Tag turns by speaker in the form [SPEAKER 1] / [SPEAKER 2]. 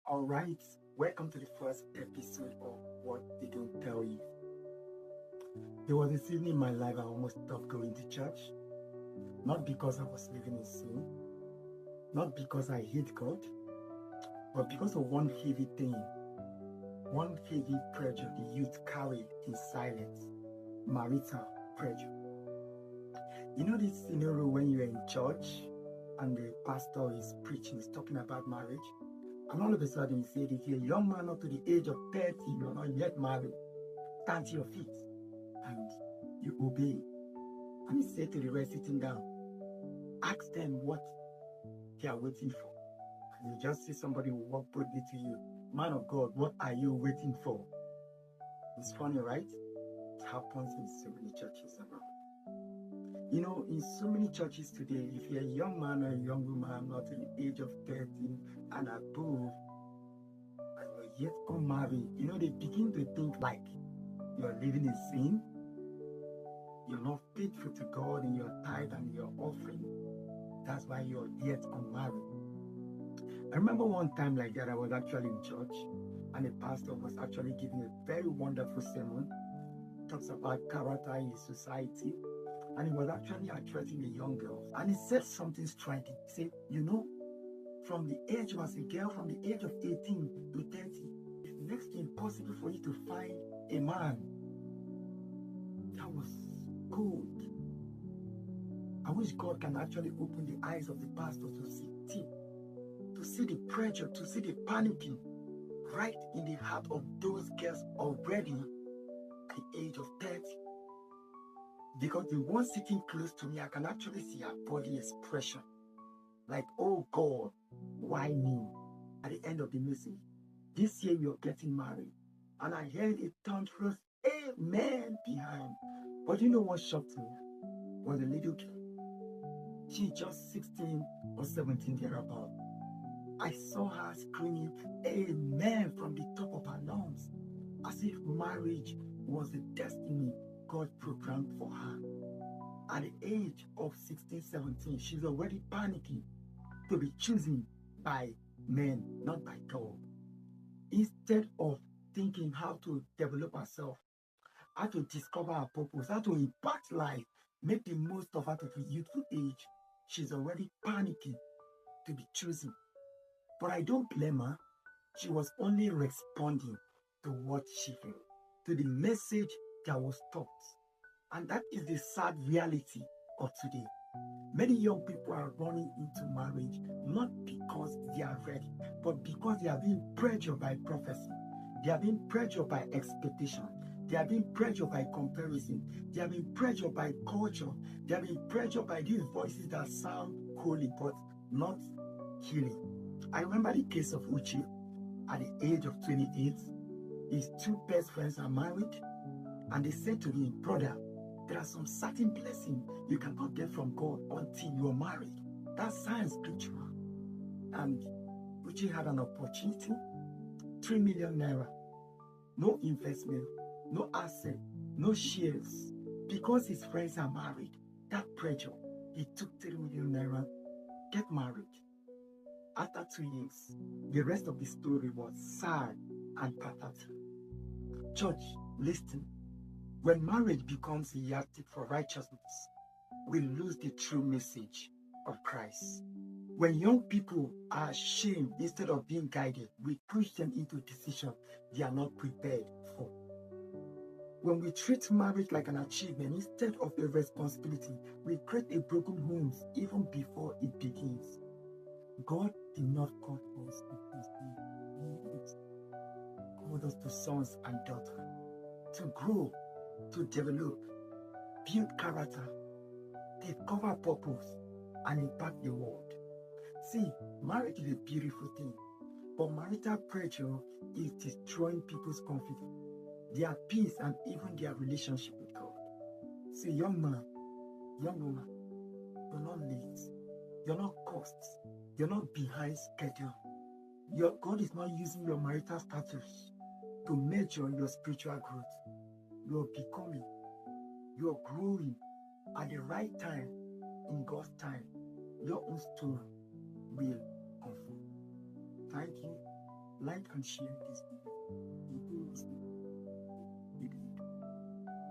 [SPEAKER 1] All right, welcome to the first episode of What They Don't Tell You. There was a season in my life I almost stopped going to church, not because I was living in sin, not because I hate God, but because of one heavy thing, one heavy pressure the youth carried in silence: marital pressure. You know this scenario when you're in church and the pastor is preaching, he's talking about marriage, and all of a sudden he said, if you're a young man up to the age of 30, you're not yet married, stand to your feet. And you obey. And he said to the rest sitting down, ask them what they are waiting for. And you just see somebody who walk boldly to you, man of God, what are you waiting for? It's funny, right? It happens in so many churches around. You know, in so many churches today, if you're a young man or a young woman not to the age of 30 and above, and you're yet unmarried, you know, they begin to think like you're living in sin, you're not faithful to God in your tithe and your offering. That's why you're yet unmarried. I remember one time like that, I was actually in church, and the pastor was actually giving a very wonderful sermon. Talks about character in society, and he was actually addressing the young girls. And he said something striking. He said, you know, from the age you as a girl, from the age of 18 to 30, it's next to impossible for you to find a man that was good. I wish God can actually open the eyes of the pastor to see the pressure, to see the panicking right in the heart of those girls already at the age of 30. Because the one sitting close to me, I can actually see her body expression. Like, oh God, why me? At the end of the message, this year you're getting married. And I heard a thunderous amen behind. But you know what shocked me? Was a little girl. She just 16 or 17 thereabout. I saw her screaming amen from the top of her lungs, as if marriage was the destiny God programmed for her. At the age of 16, 17, she's already panicking to be chosen by men, not by God. Instead of thinking how to develop herself, how to discover her purpose, how to impact life, make the most of her to the youthful age, she's already panicking to be chosen. But I don't blame her. She was only responding to what she felt, to the message that was taught. And that is the sad reality of today. Many young people are running into marriage not because they are ready, but because they are being pressured by prophecy. They are being pressured by expectation. They are being pressured by comparison. They are being pressured by culture. They are being pressured by these voices that sound holy but not healing. I remember the case of Uche. At the age of 28, his two best friends are married, and they said to him, brother, there are some certain blessings you cannot get from God until you are married. That sounds spiritual. And Uche had an opportunity, 3 million naira, no investment, no asset, no shares. Because his friends are married, that pressure, he took 3 million naira, get married. After 2 years, the rest of the story was sad and pathetic. Church, listen. When marriage becomes a yardstick for righteousness, we lose the true message of Christ. When young people are ashamed instead of being guided, we push them into a decision they are not prepared for. When we treat marriage like an achievement instead of a responsibility, we create a broken home even before it begins. God did not call us to his He called us to sons and daughters, to grow, to develop, build character, discover purpose, and impact the world. See, marriage is a beautiful thing, but marital pressure is destroying people's confidence, their peace, and even their relationship with God. See, young man, young woman, you're not late, you're not cursed, you're not behind schedule. God is not using your marital status to measure your spiritual growth. You're becoming, you're growing at the right time, in God's time. Your own story will unfold. Thank you. like and share this video with